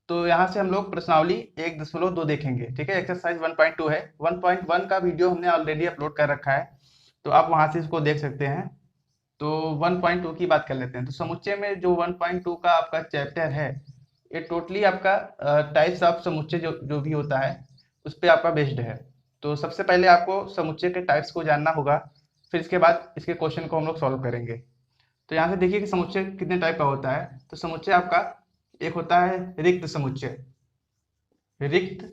तो यहाँ से हम लोग प्रश्नावली 1.2 देखेंगे। ठीक है, एक्सरसाइज 1.2 है। 1.1 का वीडियो हमने ऑलरेडी अपलोड कर रखा है, तो आप वहाँ से इसको देख सकते हैं। तो 1.2 की बात कर लेते हैं। तो समुच्चय में जो 1.2 का आपका चैप्टर है, ये टोटली आपका टाइप्स ऑफ समुच्चय जो जो भी होता है उस पे आपका बेस्ड है। तो सबसे पहले आपको समुच्चय के टाइप्स को जानना होगा, फिर इसके बाद इसके क्वेश्चन को हम लोग सॉल्व करेंगे। तो यहाँ से देखिए कि समुच्चय कितने टाइप का होता है। तो समुच्चय आपका एक होता है रिक्त समुच्चय। रिक्त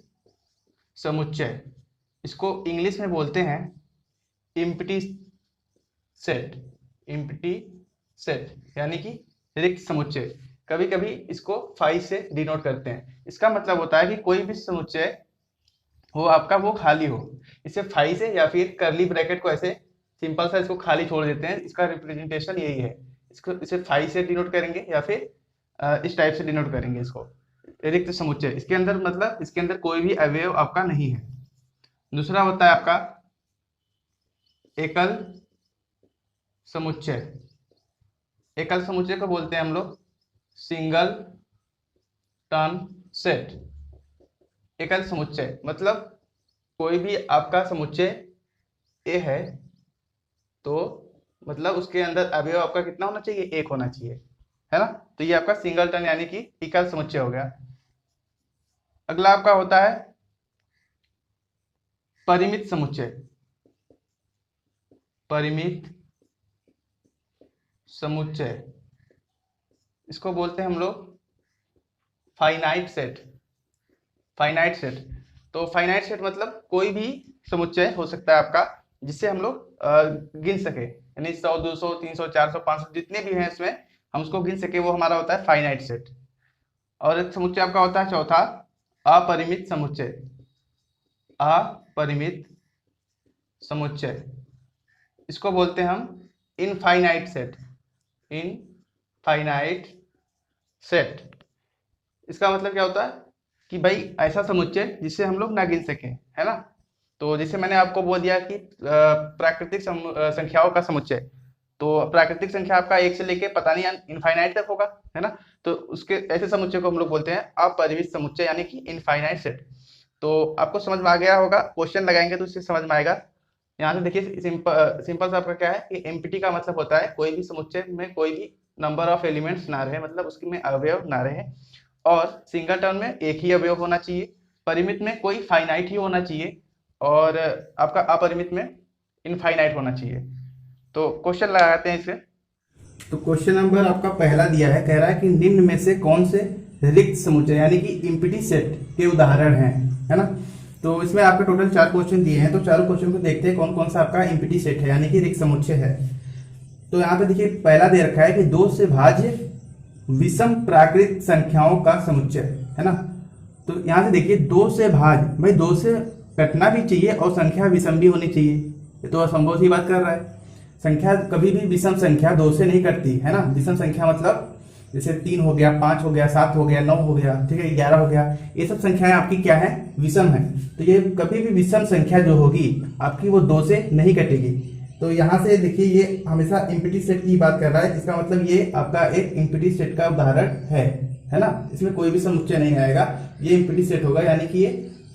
समुच्चय, इसको इंग्लिश में बोलते हैं इम्प्टी सेट। इम्प्टी सेट यानी कि रिक्त समुच्चय। कभी कभी इसको फाई से डिनोट करते हैं। इसका मतलब होता है कि कोई भी समुच्चय हो आपका वो खाली हो। इसे फाई से या फिर करली ब्रैकेट को ऐसे सिंपल सा इसको खाली छोड़ देते हैं। इसका रिप्रेजेंटेशन यही है। इसको इसे फाई से डिनोट करेंगे या फिर इस टाइप से डिनोट करेंगे इसको, रिक्त समुच्चय। इसके अंदर मतलब इसके अंदर कोई भी अवयव आपका नहीं है। दूसरा होता है आपका एकल समुच्चय। एकल समुच्चय को बोलते हैं हम लोग सिंगल टर्न सेट। एकल समुच्चय मतलब कोई भी आपका समुच्चय ए है, तो मतलब उसके अंदर अवयव आपका कितना होना चाहिए, एक होना चाहिए, है ना। तो ये आपका सिंगल टर्न यानी कि एकल समुच्चय हो गया। अगला आपका होता है परिमित समुच्चय। परिमित समुच्चय, इसको बोलते हैं हम लोग फाइनाइट सेट। फाइनाइट सेट, तो फाइनाइट सेट मतलब कोई भी समुच्चय हो सकता है आपका जिससे हम लोग गिन सके, यानी 100 200 300 400 500 जितने भी हैं इसमें हम उसको गिन सके, वो हमारा होता है फाइनाइट सेट। और एक समुच्चय आपका होता है चौथा अपरिमित समुच्चय। अपरिमित समुच्चय, इसको बोलते हैं हम इनफाइनाइट सेट। इनफाइनाइट सेट, इसका मतलब क्या होता है कि भाई ऐसा समुच्चय जिससे हम लोग ना गिन सके, है ना। तो जैसे मैंने आपको बोल दिया कि प्राकृतिक संख्याओं का समुच्चय, तो प्राकृतिक संख्या आपका एक से लेके पता नहीं इनफाइनाइट तक होगा, है ना। तो उसके ऐसे समुच्चय को हम लोग बोलते हैं अपरिमित समुच्चय यानी कि इनफाइनाइट सेट। तो आपको समझ में आ गया होगा, क्वेश्चन लगाएंगे तो इससे समझ में आएगा। यहाँ से देखिए सिंपल सा आपका क्या है कि एम्प्टी का मतलब होता है कोई भी समुच्चय में कोई भी नंबर ऑफ एलिमेंट्स ना रहे, मतलब उसके में अवयव ना रहे। और सिंगल टर्म में एक ही अवयव होना चाहिए। परिमित में कोई फाइनाइट ही होना चाहिए। और आपका अपरिमित में इनफाइनाइट होना चाहिए। तो क्वेश्चन लगाते हैं इसे। तो क्वेश्चन नंबर आपका पहला दिया है, कह रहा है कि निम्न में से कौन से रिक्त समुच्चय यानी कि इम्प्टी सेट के उदाहरण हैं, है ना। तो इसमें आपके टोटल 4 क्वेश्चन दिए हैं, तो चारों क्वेश्चन को देखते हैं कौन कौन सा आपका इम्प्टी सेट है यानी कि रिक्त समुच्चय है। तो यहाँ पे देखिए पहला दे रखा है कि 2 से भाज्य विषम प्राकृत संख्याओं का समुच्चय, है ना। तो यहाँ से देखिए 2 से भाज्य, भाई 2 से कटना भी चाहिए और संख्या विषम भी होनी चाहिए। ये तो असंभव सी बात कर रहा है। संख्या कभी भी विषम संख्या 2 से नहीं कटती, है ना। विषम संख्या मतलब जैसे 3 हो गया, 5 हो गया, 7 हो गया, 9 हो गया, ठीक है, 11 हो गया, ये सब संख्याएं आपकी क्या है, विषम है। तो ये कभी भी विषम संख्या जो होगी आपकी वो 2 से नहीं कटेगी। तो यहाँ से देखिए ये हमेशा इम्प्टी सेट की बात कर रहा है, इसका मतलब ये आपका एक इम्प्टी सेट का उदाहरण है ना। इसमें कोई भी समुच्चय नहीं आएगा, ये इम्प्टी सेट होगा यानी कि ये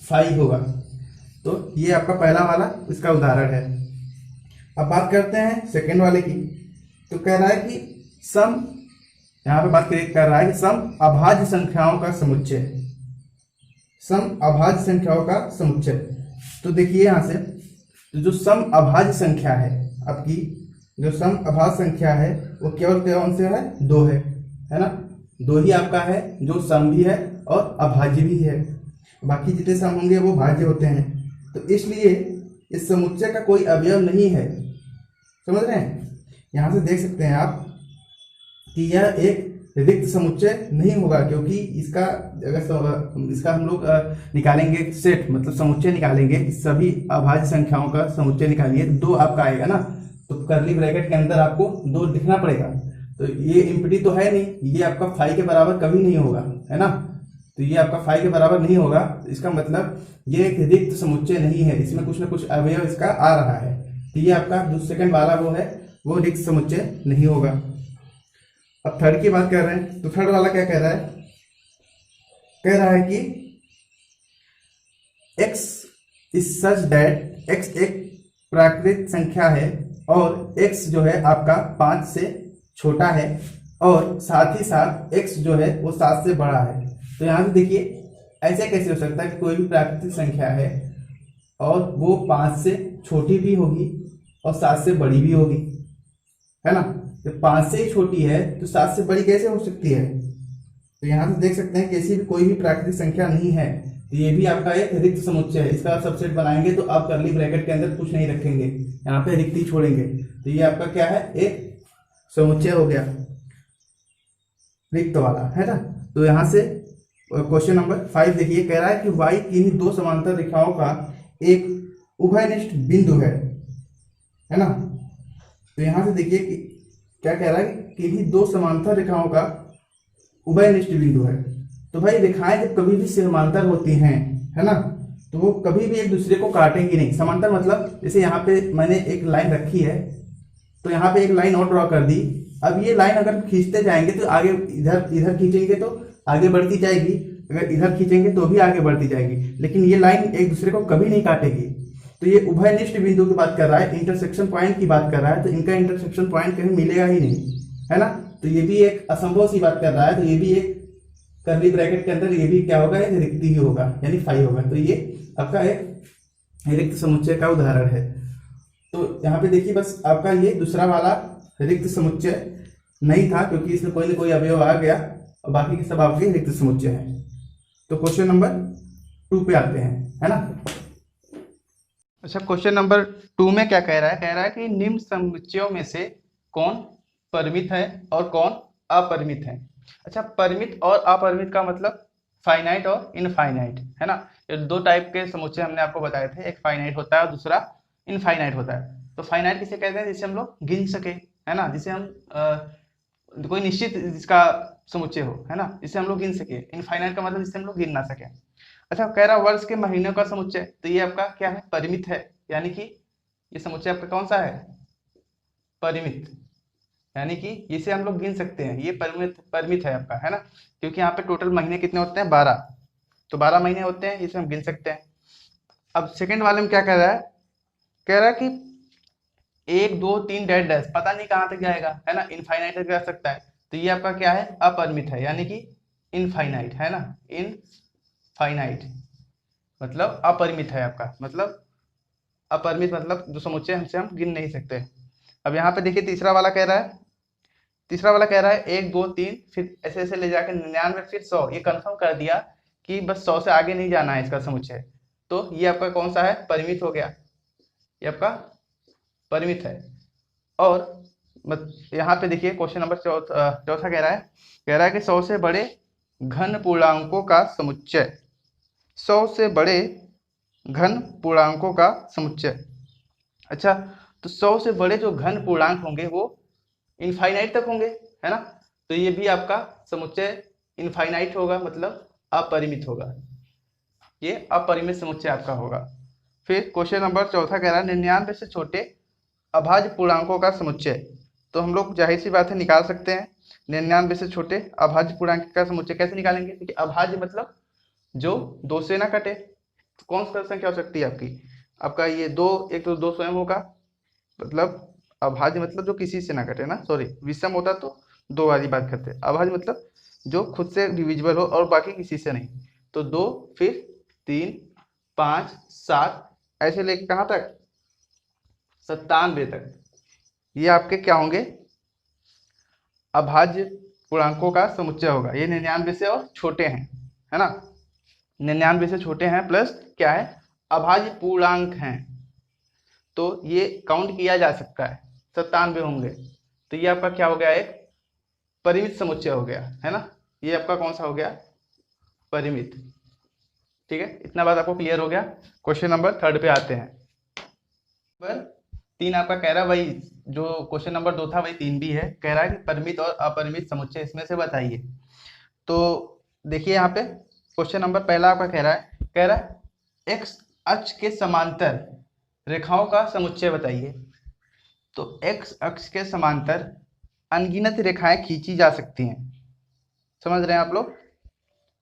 फाई होगा। तो ये आपका पहला वाला इसका उदाहरण है। अब बात करते हैं सेकंड वाले की। तो कह रहा है कि सम, यहाँ पे बात कर रहा है कि सम अभाज्य संख्याओं का समुच्चय। सम अभाज्य संख्याओं का समुच्चय, तो देखिए यहाँ से तो जो सम अभाज्य संख्या है आपकी, जो सम अभाज्य संख्या है वो केवल कौन से है, 2 है ना। 2 ही आपका है जो सम भी है और अभाज्य भी है। बाकी जितने सम होंगे वो भाज्य होते हैं। तो इसलिए इस समुच्चय का कोई अवयव नहीं है, समझ रहे हैं। यहाँ से देख सकते हैं आप कि यह एक रिक्त समुच्चय नहीं होगा, क्योंकि इसका अगर इसका हम लोग निकालेंगे सेट, मतलब समुच्चय निकालेंगे, सभी अभाज्य संख्याओं का समुच्चय निकालिए, 2 आपका आएगा ना। तो करली ब्रैकेट के अंदर आपको 2 लिखना पड़ेगा। तो ये इम्प्टी तो है नहीं, ये आपका फाई के बराबर कभी नहीं होगा, है ना। तो ये आपका फाई के बराबर नहीं होगा, इसका मतलब ये एक रिक्त समुच्चय नहीं है, इसमें कुछ ना कुछ अवयव इसका आ रहा है। तो ये आपका जो सेकंड वाला वो है वो रिक्त समुच्चय नहीं होगा। अब थर्ड की बात कर रहे हैं, तो थर्ड वाला क्या कह रहा है कह रहा है कि x is such that x एक प्राकृतिक संख्या है और x जो है आपका 5 से छोटा है और साथ ही साथ x जो है वो 7 से बड़ा है। तो यहाँ से देखिए ऐसे कैसे हो सकता है कि कोई भी प्राकृतिक संख्या है और वो 5 से छोटी भी होगी और 7 से बड़ी भी होगी, है ना। जब 5 से ही छोटी है तो 7 से बड़ी कैसे हो सकती है। तो यहाँ से देख सकते हैं कि ऐसी भी कोई भी प्राकृतिक संख्या नहीं है। तो ये भी आपका एक रिक्त समुच्चय है। इसका सबसेट बनाएंगे तो आप कर्ली ब्रैकेट के अंदर कुछ नहीं रखेंगे, यहाँ पे रिक्त ही छोड़ेंगे। तो ये आपका क्या है, एक समुच्चय हो गया रिक्त वाला, है ना। तो यहाँ से क्वेश्चन नंबर 5 देखिए, कह रहा है कि y किन्हीं दो समांतर रेखाओं का एक उभयनिष्ठ बिंदु है ना। तो यहाँ से देखिए कि क्या कह रहा है कि किन्हीं दो समांतर रेखाओं का उभयनिष्ठ बिंदु है। तो भाई रेखाएं जब कभी भी समांतर होती हैं, है ना, तो वो कभी भी एक दूसरे को काटेंगी नहीं। समांतर मतलब जैसे यहाँ पे मैंने एक लाइन रखी है तो यहाँ पे एक लाइन और ड्रॉ कर दी। अब ये लाइन अगर खींचते जाएंगे तो आगे इधर खींचेंगे तो आगे बढ़ती जाएगी, अगर इधर खींचेंगे तो भी आगे बढ़ती जाएगी, लेकिन ये लाइन एक दूसरे को कभी नहीं काटेगी। तो ये उभयनिष्ठ बिंदु की बात कर रहा है, इंटरसेक्शन पॉइंट की बात कर रहा है। तो इनका इंटरसेक्शन पॉइंट कहीं मिलेगा ही नहीं, है ना। तो ये भी एक असंभव सी बात कर रहा है। तो ये भी एक कर्ली ब्रैकेट के अंदर ये भी क्या होगा, एक रिक्त ही होगा, यानी 5 होगा। तो ये आपका एक रिक्त समुच्चय का उदाहरण है। तो यहाँ पे देखिए बस आपका ये दूसरा वाला रिक्त समुच्चय नहीं था क्योंकि इसमें कोई ना कोई अवयव आ गया और बाकी के सब आपके रिक्त समुच्चय हैं। तो क्वेश्चन नंबर 2 पे आते हैं, है ना। अच्छा, क्वेश्चन नंबर 2 में क्या कह रहा है, कह रहा है कि निम्न समुच्चयों में से कौन परिमित है और कौन अपरिमित है। अच्छा, परिमित और अपरिमित का मतलब फाइनाइट और इनफाइनाइट, है ना। ये दो टाइप के समुच्चय हमने आपको बताए थे, एक फाइनाइट होता है और दूसरा इनफाइनाइट होता है। तो फाइनाइट किसे कहते हैं, जिसे हम लोग गिन सके, है ना, जिसे हम कोई निश्चित जिसका समुच्चय हो, है ना, जिसे हम लोग गिन सके। इनफाइनाइट का मतलब जिसे हम लोग गिन ना सके। अच्छा, कह रहा वर्ष के महीनों का समुच्चय, तो ये आपका क्या है, परिमित है, यानी कि ये समुच्चय आपका कौन सा है, परिमित, यानी कि इसे हम लोग गिन सकते हैं, ये परिमित है आपका, है ना, क्योंकि यहाँ पे टोटल महीने कितने होते हैं, 12। तो 12 महीने होते हैं, इसे हम गिन सकते हैं। अब सेकंड वाले में क्या कह रहा है, कह रहा है कि 1 2 3 डैश डैश, पता नहीं कहाँ तक जाएगा, है ना, इनफाइनाइट तक जा सकता है। तो ये आपका क्या है, अपरिमित है, यानी कि इनफाइनाइट, है ना, इनफाइनाइट मतलब अपरिमित है आपका, मतलब अपरिमित मतलब जो समुच्चय हमसे हम गिन नहीं सकते। अब यहाँ पे देखिए तीसरा वाला कह रहा है, तीसरा वाला कह रहा है 1 2 3 फिर ऐसे ऐसे ले जाकर 99 फिर 100, ये कंफर्म कर दिया कि बस 100 से आगे नहीं जाना है इसका समुच्चय। तो ये आपका कौन सा है, परिमित हो गया, ये आपका परिमित है। और यहाँ पे देखिए क्वेश्चन नंबर चौथा कह रहा है कि 100 से बड़े घन पूर्णांकों का समुच्चय, 100 से बड़े घन पूर्णांकों का समुच्चय। अच्छा, तो 100 से बड़े जो घन पूर्णांक होंगे वो इनफाइनाइट तक होंगे, है ना। तो ये भी आपका समुच्चय इनफाइनाइट होगा, मतलब अपरिमित होगा, ये अपरिमित समुच्चय आपका होगा। फिर क्वेश्चन नंबर चौथा कह रहा है 99 से छोटे अभाज्य पूर्णांकों का समुच्चय। तो हम लोग जाहिर सी बात है निकाल सकते हैं 99 से छोटे अभाज्य पूर्णांक का समुच्चय। कैसे निकालेंगे, क्योंकि अभाज्य मतलब जो 2 से ना कटे। तो कौन सी संख्या हो सकती है आपकी, आपका ये 2, एक तो 2 स्वयं होगा, मतलब अभाज्य मतलब जो किसी से ना कटे ना, सॉरी विषम होता तो 2 वाली बात करते। अभाज्य मतलब जो खुद से डिविजिबल हो और बाकी किसी से नहीं। तो 2 फिर 3 5 7 ऐसे लेके कहाँ तक, 97 तक, ये आपके क्या होंगे, अभाज्य पूर्णांकों का समुच्चय होगा। ये 99 से और छोटे हैं, है ना, 99 से छोटे हैं प्लस क्या है, अभाज्य पूर्णांक हैं, तो ये काउंट किया जा सकता है, 97 होंगे। तो ये आपका क्या हो गया, एक परिमित समुच्चय हो गया, है ना। ये आपका कौन सा हो गया, परिमित। ठीक है, इतना बात आपको क्लियर हो गया। क्वेश्चन नंबर 3 पे आते हैं। नंबर 3 आपका कह रहा है वही जो क्वेश्चन नंबर 2 था, वही 3 भी है। कह रहा है कि परिमित और अपरिमित समुच्चय इसमें से बताइए। तो देखिए यहाँ पे क्वेश्चन नंबर पहला आपका कह रहा है एक्स अक्ष के समांतर रेखाओं का समुच्चय बताइए। तो एक्स अक्ष के समांतर अनगिनत रेखाएं खींची जा सकती हैं, समझ रहे हैं आप लोग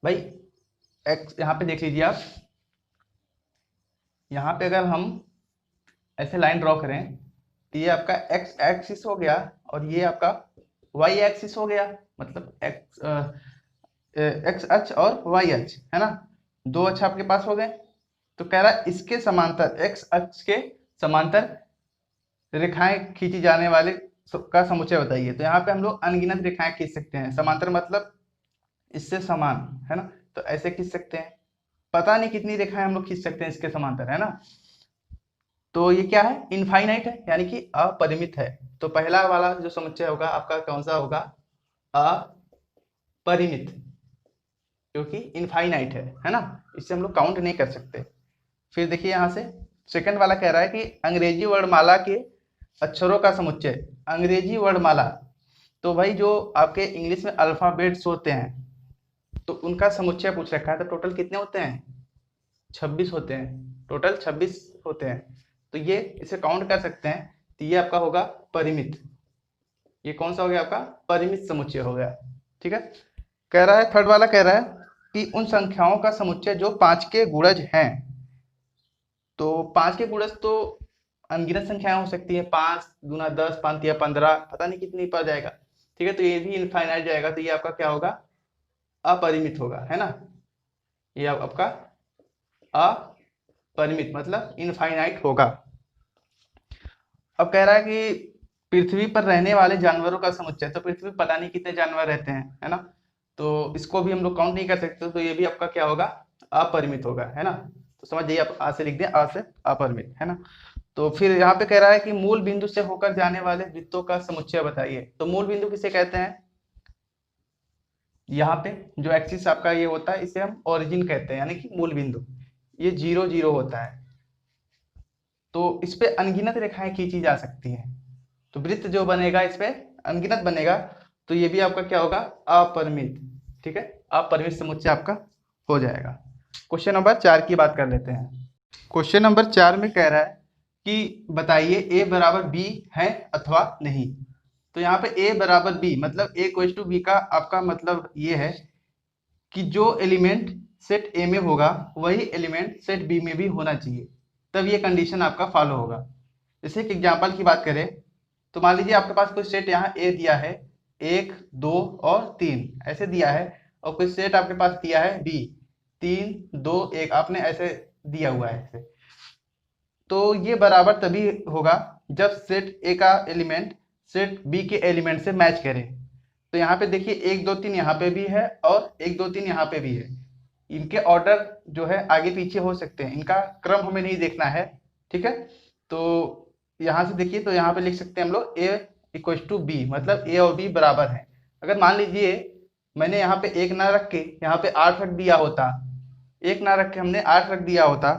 भाई। एक्स, यहाँ पे देख लीजिए आप, यहाँ पे अगर हम ऐसे लाइन ड्रॉ करें तो ये आपका एक्स एक्सिस हो गया और ये आपका वाई एक्सिस हो गया, मतलब एक्स अक्ष और वाई अक्ष, है ना, दो अक्ष आपके पास हो गए। तो कह रहा है इसके समांतर, एक्स अक्ष के समांतर रेखाएं खींची जाने वाले का समुच्चय बताइए। तो यहाँ पे हम लोग अनगिनत रेखाएं खींच सकते हैं, समांतर मतलब इससे समान, है ना, तो ऐसे खींच सकते हैं, पता नहीं कितनी रेखाएं हम लोग खींच सकते हैं इसके समांतर, है ना। तो ये क्या है, इनफाइनाइट है, यानी कि अपरिमित है। तो पहला वाला जो समुच्चय होगा आपका कौन सा होगा, अपरिमित, क्योंकि इनफाइनाइट है ना, इससे हम लोग काउंट नहीं कर सकते। फिर देखिए यहाँ से सेकंड वाला कह रहा है कि अंग्रेजी वर्णमाला के अक्षरों का समुच्चय, अंग्रेजी वर्णमाला, तो भाई जो आपके इंग्लिश में अल्फाबेट्स होते हैं तो उनका समुच्चय पूछ रखा है। तो टोटल कितने होते हैं, 26 होते हैं, टोटल 26 होते हैं। तो ये इसे काउंट कर सकते हैं। तो ये आपका होगा परिमित, ये कौन सा हो गया आपका, परिमित समुच्चय हो गया। ठीक है, कह रहा है थर्ड वाला कह रहा है कि उन संख्याओं का समुच्चय जो 5 के गुणज हैं। तो 5 के गुणज तो अनगिनत संख्याएं हो सकती है, 5 गुना 10, 5 या 15, पता नहीं कितनी पर जाएगा। ठीक है, तो ये भी इनफाइनाइट जाएगा, तो ये आपका क्या होगा, अपरिमित होगा, है ना। ये आपका अपरिमित मतलब इनफाइनाइट होगा। अब कह रहा है कि पृथ्वी पर रहने वाले जानवरों का समुच्चय, तो पृथ्वी पर पता नहीं कितने जानवर रहते हैं, है ना, तो इसको भी हम लोग काउंट नहीं कर सकते, तो ये भी आपका क्या होगा, अपरिमित होगा, है ना। तो समझ जाइए, आप आ से लिख दें, आ से अपरिमित, है ना। तो फिर यहाँ पे कह रहा है कि मूल बिंदु से होकर जाने वाले वृत्तों का समुच्चय बताइए। तो मूल बिंदु किसे कहते हैं, यहाँ पे जो एक्सिस आपका ये होता है इसे हम ओरिजिन कहते हैं, यानी कि मूल बिंदु, ये 0 0 होता है। तो इस पे अनगिनत रेखाएं खींची जा सकती हैं, तो वृत्त जो बनेगा इस पे अनगिनत बनेगा, तो ये भी आपका क्या होगा, अपरिमित। ठीक है, अपरिमित समुच्चय आपका हो जाएगा। क्वेश्चन नंबर 4 की बात कर लेते हैं। क्वेश्चन नंबर 4 में कह रहा है कि बताइए ए बराबर बी है अथवा नहीं। तो यहाँ पे ए बराबर बी मतलब ए इक्वल टू बी का आपका मतलब ये है कि जो एलिमेंट सेट ए में होगा वही एलिमेंट सेट बी में भी होना चाहिए, तब ये कंडीशन आपका फॉलो होगा। जैसे एक एग्जांपल की बात करें तो मान लीजिए आपके पास कोई सेट यहाँ ए दिया है, 1 2 और 3 ऐसे दिया है, और कोई सेट आपके पास दिया है बी 3 2 1, आपने ऐसे दिया हुआ है ऐसे। तो ये बराबर तभी होगा जब सेट ए का एलिमेंट सेट बी के एलिमेंट से मैच करे। तो यहाँ पे देखिए 1 2 3 यहाँ पे भी है और 1 2 3 यहाँ पे भी है, इनके ऑर्डर जो है आगे पीछे हो सकते हैं, इनका क्रम हमें नहीं देखना है। ठीक है, तो यहाँ से देखिए, तो यहाँ पे लिख सकते हैं हम लोग ए इक्वल टू बी, मतलब ए और बी बराबर है। अगर मान लीजिए मैंने यहाँ पे 1 ना रख के यहाँ पे 8 रख दिया होता, 1 ना रख के हमने 8 रख दिया होता,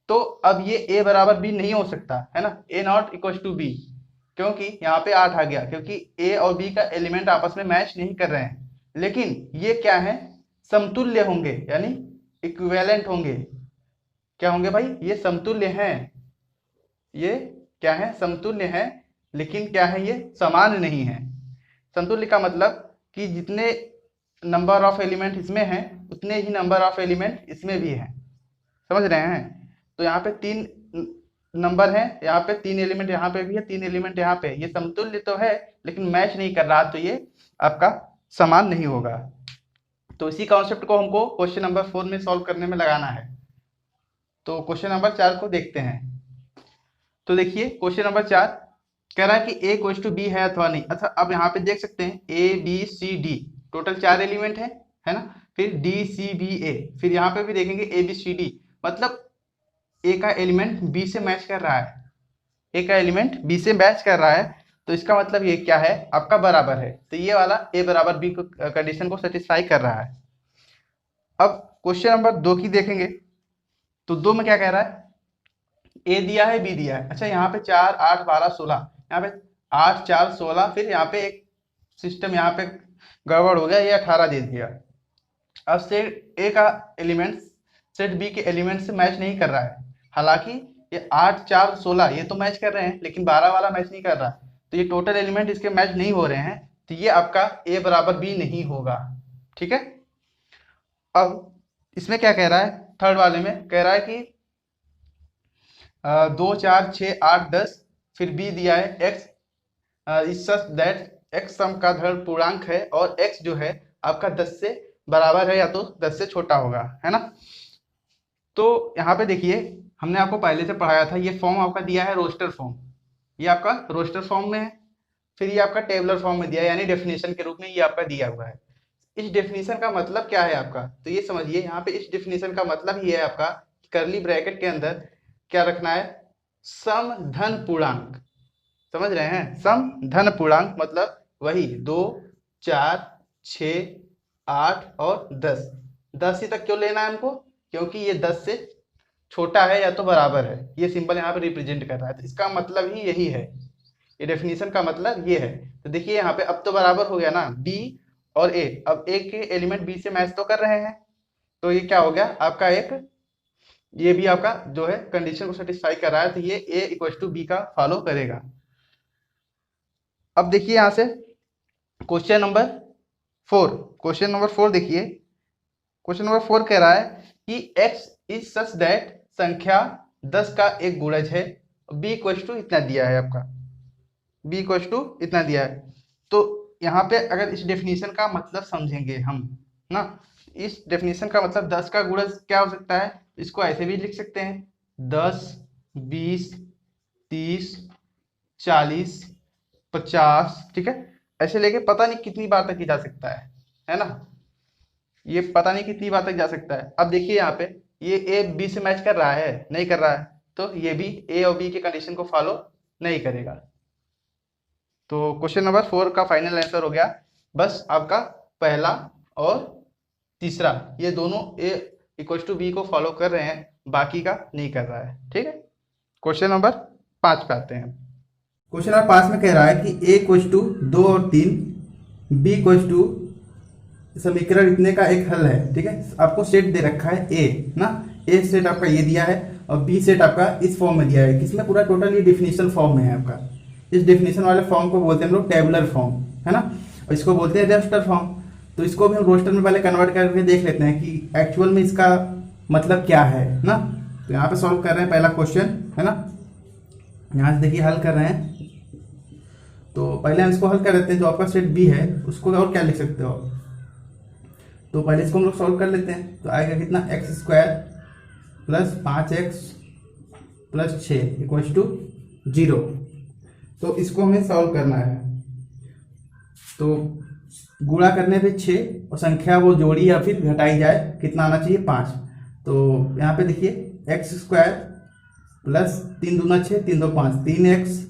तो अब ये ए बराबर बी नहीं हो सकता, है ना, ए नॉट इक्वल टू बी, क्योंकि यहाँ पे 8 आ गया, क्योंकि ए और बी का एलिमेंट आपस में मैच नहीं कर रहे हैं। लेकिन ये क्या है, समतुल्य होंगे, यानी इक्विवेलेंट होंगे। क्या होंगे भाई, ये समतुल्य हैं, ये क्या है, समतुल्य है, लेकिन क्या है, ये समान नहीं है। समतुल्य का मतलब कि जितने नंबर ऑफ एलिमेंट इसमें हैं उतने ही नंबर ऑफ एलिमेंट इसमें भी हैं, समझ रहे हैं। तो यहाँ पे 3 नंबर है, यहाँ पे 3 एलिमेंट यहाँ पे भी है, 3 एलिमेंट यहाँ पे, ये समतुल्य तो है लेकिन मैच नहीं कर रहा, तो ये आपका समान नहीं होगा। तो इसी कॉन्सेप्ट को हमको क्वेश्चन नंबर 4 में सॉल्व करने में लगाना है। तो क्वेश्चन नंबर 4 को देखते हैं। तो देखिए क्वेश्चन नंबर 4 कह रहा है कि ए इक्वल टू बी है अथवा नहीं। अच्छा, अब यहाँ पे देख सकते हैं A B C D, total 4 element है ना, फिर डी सी बी ए, फिर यहाँ पे भी देखेंगे ए बी सी डी, मतलब ए का एलिमेंट बी से मैच कर रहा है, ए का एलिमेंट बी से मैच कर रहा है, तो इसका मतलब ये क्या है, आपका बराबर है। तो ये वाला ए बराबर बी को कंडीशन को सेटिस्फाई कर रहा है। अब क्वेश्चन नंबर 2 की देखेंगे, तो 2 में क्या कह रहा है, ए दिया है बी दिया है। अच्छा, यहाँ पे 4 8 12 16, यहाँ पे 8 4 16, फिर यहाँ पे एक सिस्टम यहाँ पे गड़बड़ हो गया, ये 18 दे दिया। अब सेट ए का एलिमेंट सेट बी के एलिमेंट से मैच नहीं कर रहा है, हालांकि ये 8 4 16 ये तो मैच कर रहे हैं, लेकिन 12 वाला मैच नहीं कर रहा, तो ये टोटल एलिमेंट इसके मैच नहीं हो रहे हैं, तो ये आपका ए बराबर बी नहीं होगा। ठीक है, अब इसमें क्या कह रहा है, थर्ड वाले में कह रहा है कि 2 4 6 8 10, फिर बी दिया है x is such that x सम का धड़ पूर्णांक है और एक्स जो है आपका 10 से बराबर है या तो 10 से छोटा होगा, है ना। तो यहाँ पे देखिए हमने आपको पहले से पढ़ाया था, ये फॉर्म आपका दिया है रोस्टर फॉर्म, ये आपका रोस्टर फॉर्म में है, फिर ये आपका टेबलर फॉर्म में दिया है, यानी डेफिनेशन के रूप में ये आपका दिया हुआ है। इस डेफिनेशन का मतलब क्या है आपका, तो ये समझिए यहाँ पे इस डेफिनेशन का मतलब ये है आपका करली ब्रैकेट के अंदर क्या रखना है, सम धन पूर्णांक, समझ रहे हैं, सम धन पूर्णांक मतलब वही 2 4 6 8 और 10, 10 ही तक क्यों लेना है हमको, क्योंकि ये 10 से छोटा है या तो बराबर है, ये सिंबल यहाँ पे रिप्रेजेंट कर रहा है, तो इसका मतलब ही यही है, ये डेफिनेशन का मतलब ये है। तो देखिए यहाँ पे अब तो बराबर हो गया ना बी और ए, अब ए के एलिमेंट बी से मैच तो कर रहे हैं, तो ये क्या हो गया आपका एक, ये भी आपका जो है कंडीशन को सेटिस्फाई कर रहा है, तो ये ए इक्वल टू बी का फॉलो करेगा। अब देखिए यहाँ से क्वेश्चन नंबर 4, क्वेश्चन नंबर 4 देखिए, क्वेश्चन नंबर 4 कह रहा है कि x इज सच दैट संख्या 10 का एक गुणज है, b इक्वल टू इतना दिया है आपका, b इक्वल टू इतना दिया है। तो यहाँ पे अगर इस डेफिनेशन का मतलब समझेंगे हम ना, इस डेफिनेशन का मतलब 10 का गुणज क्या हो सकता है, इसको ऐसे भी लिख सकते हैं 10 20 30 40 50, ठीक है, ऐसे लेके पता नहीं कितनी बार तक ही जा सकता है ना, ये पता नहीं कितनी बार तक जा सकता है। अब देखिए यहाँ पे ये ए बी से मैच कर रहा है, नहीं कर रहा है, तो ये भी ए और बी के कंडीशन को फॉलो नहीं करेगा। तो क्वेश्चन नंबर 4 का फाइनल आंसर हो गया, बस आपका पहला और तीसरा ये दोनों ए इक्वल टू बी को फॉलो कर रहे हैं, बाकी का नहीं कर रहा है, ठीक है। क्वेश्चन नंबर 5 पे आते हैं। क्वेश्चन नंबर 5 में कह रहा है कि ए इक्वल टू 2 और 3, बी इक्वल टू समीकरण इतने का एक हल है, ठीक है। आपको सेट दे रखा है ए ना, ए सेट आपका ये दिया है और बी सेट आपका इस फॉर्म में दिया है, किसमें पूरा टोटल ये डेफिनेशन फॉर्म में है आपका। इस डेफिनेशन वाले फॉर्म को बोलते हैं हम लोग टेबुलर फॉर्म, है ना, और इसको बोलते हैं रोस्टर फॉर्म। तो इसको भी हम रोस्टर में पहले कन्वर्ट करके देख लेते हैं कि एक्चुअल में इसका मतलब क्या है ना। तो यहाँ पे सॉल्व कर रहे हैं पहला क्वेश्चन, है ना, यहाँ से देखिए हल कर रहे हैं। तो पहले हम इसको हल कर लेते हैं, जो आपका सेट बी है उसको और क्या लिख सकते हो, तो पहले इसको हम लोग सॉल्व कर लेते हैं। तो आएगा कितना, x square plus 5x plus 6 equal to 0। तो इसको हमें सॉल्व करना है, तो गुणा करने पे 6 और संख्या वो जोड़ी या फिर घटाई जाए, कितना आना चाहिए 5। तो यहाँ पे देखिए एक्स स्क्वायर प्लस 3 दूना 6 3 दो 5, 3x,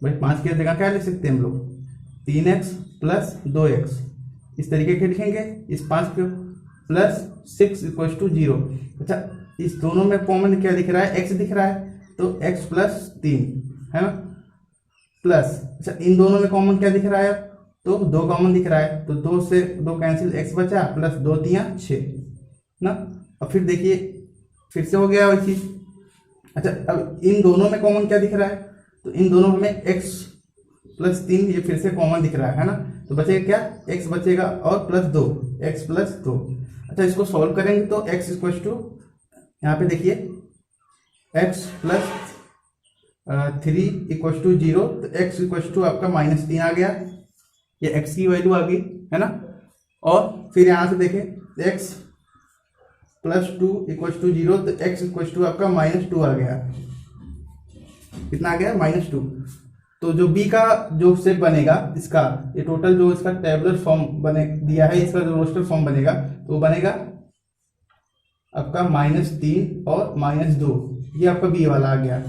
भाई 5 की जगह क्या लिख सकते हैं हम लोग, 3x प्लस 2x, इस तरीके के लिखेंगे इस 5 को, प्लस 6 इक्वल टू 0। अच्छा इस दोनों में कॉमन क्या दिख रहा है, x दिख रहा है, तो x प्लस 3, है ना, प्लस, अच्छा इन दोनों में कॉमन क्या दिख रहा है, तो 2 कॉमन दिख रहा है, तो 2 से 2 कैंसिल, x बचा प्लस 2 3 6 ना। अब फिर देखिए फिर से हो गया वही चीज। अच्छा अब इन दोनों में कॉमन क्या दिख रहा है, तो इन दोनों में x प्लस 3 ये फिर से कॉमन दिख रहा है ना, तो बचेगा क्या, x बचेगा और प्लस 2, x प्लस 2। अच्छा इसको सॉल्व करेंगे तो x इक्वल टू, यहाँ पे देखिए x प्लस 3 इक्वल टू 0, तो x इक्वल टू आपका -3 आ गया, ये x की वैल्यू आ गई, है ना। और फिर यहाँ से देखें x प्लस 2 इक्वल टू 0, तो x इक्वल टू आपका -2 आ गया, कितना आ गया -2। तो जो b का जो सेट बनेगा इसका, ये टोटल जो इसका टेबुलर फॉर्म बने दिया है, इसका जो रोस्टर फॉर्म बनेगा तो वो बनेगा आपका -3 और -2, ये आपका b वाला आ गया।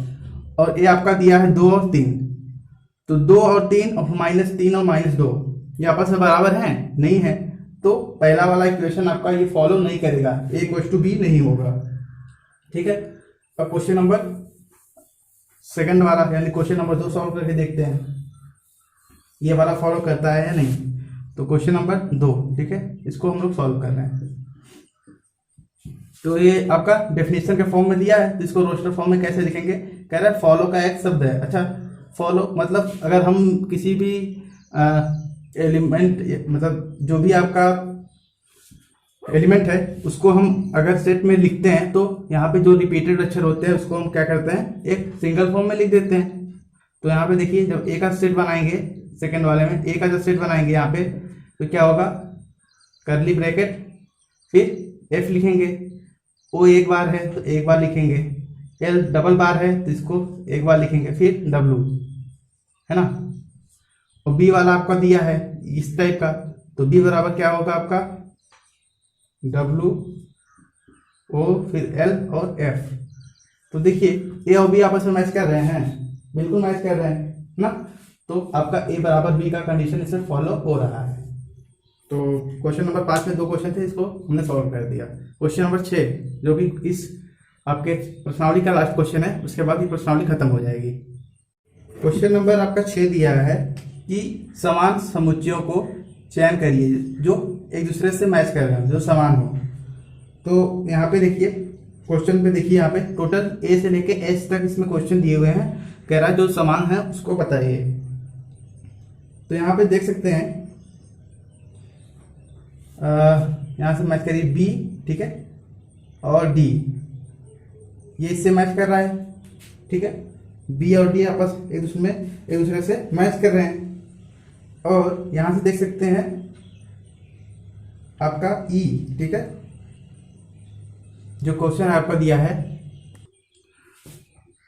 और ये आपका दिया है 2 और 3, तो 2 और 3 और -3 और -2 ये आपस में बराबर हैं, नहीं है, तो पहला वाला इक्वेशन आपका ये फॉलो नहीं करेगा, a इक्वल टू b नहीं होगा, ठीक है। अब क्वेश्चन नंबर सेकंड वाला यानी क्वेश्चन नंबर 2 सॉल्व करके देखते हैं ये वाला फॉलो करता है या नहीं। तो क्वेश्चन नंबर 2, ठीक है, इसको हम लोग सॉल्व कर रहे हैं। तो ये आपका डेफिनेशन के फॉर्म में दिया है, तो इसको रोस्टर फॉर्म में कैसे लिखेंगे, कह रहा है फॉलो का एक शब्द है। अच्छा फॉलो मतलब अगर हम किसी भी एलिमेंट मतलब जो भी आपका एलिमेंट है उसको हम अगर सेट में लिखते हैं तो यहाँ पे जो रिपीटेड अक्षर होते हैं उसको हम क्या करते हैं, एक सिंगल फॉर्म में लिख देते हैं। तो यहाँ पे देखिए जब ए का सेट बनाएंगे, सेकंड वाले में ए का जब सेट बनाएंगे यहाँ पे, तो क्या होगा, करली ब्रैकेट फिर एफ लिखेंगे। ओ एक बार है तो एक बार लिखेंगे, एल डबल बार है तो इसको एक बार लिखेंगे, फिर डब्लू, है ना। और बी वाला आपका दिया है इस टाइप का, तो बी बराबर क्या होगा आपका, डब्लू ओ फिर एल और एफ। तो देखिए ए और बी आपस में मैच कर रहे हैं, बिल्कुल मैच कर रहे हैं ना। तो आपका ए बराबर बी का कंडीशन इसमें फॉलो हो रहा है। तो क्वेश्चन नंबर 5 में 2 क्वेश्चन थे, इसको हमने सॉल्व कर दिया। क्वेश्चन नंबर 6 जो कि इस आपके प्रश्नावली का लास्ट क्वेश्चन है, उसके बाद ही प्रश्नावली खत्म हो जाएगी। क्वेश्चन नंबर आपका 6 दिया है कि समान समुच्चयों को चयन करिए जो एक दूसरे से मैच कर रहे हैं, जो समान हो। तो यहाँ पे देखिए क्वेश्चन पे देखिए, यहाँ पे टोटल ए से लेके एच तक इसमें क्वेश्चन दिए हुए हैं, कह रहा है जो समान है उसको बताइए। तो यहाँ पे देख सकते हैं यहाँ से मैच करिए बी, ठीक है, और डी, ये इससे मैच कर रहा है, ठीक है। बी और डी आपस एक दूसरे से मैच कर रहे हैं। और यहां से देख सकते हैं आपका ई, ठीक है, जो क्वेश्चन आपका दिया है,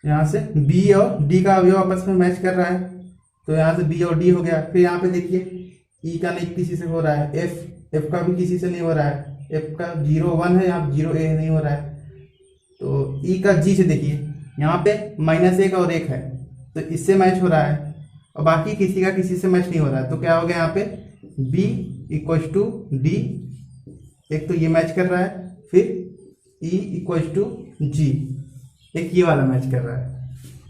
यहां से बी और डी का अवयव आपस में मैच कर रहा है, तो यहां से बी और डी हो गया। फिर यहाँ पे देखिए ई का नहीं किसी से हो रहा है, एफ का भी किसी से नहीं हो रहा है, एफ का 0 1 है, यहाँ 0 a नहीं हो रहा है। तो ई का जी से देखिए यहाँ पे -1 और 1 है, तो इससे मैच हो रहा है, और बाकी किसी का किसी से मैच नहीं हो रहा है। तो क्या हो गया यहाँ पे B इक्वल टू डी, एक तो ये मैच कर रहा है, फिर E इक्वल टू जी, एक ये वाला मैच कर रहा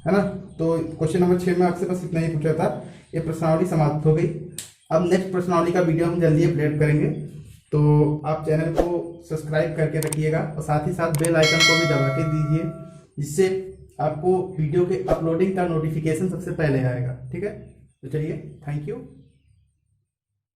है ना। तो क्वेश्चन नंबर 6 में आपसे बस इतना ही पूछा था। ये प्रश्नावली समाप्त हो गई। अब नेक्स्ट प्रश्नावली का वीडियो हम जल्दी अपलोड करेंगे, तो आप चैनल को सब्सक्राइब करके रखिएगा और साथ ही साथ बेल आइकन को भी दबा के दीजिए, जिससे आपको वीडियो के अपलोडिंग का नोटिफिकेशन सबसे पहले आएगा, ठीक है। तो चलिए, थैंक यू।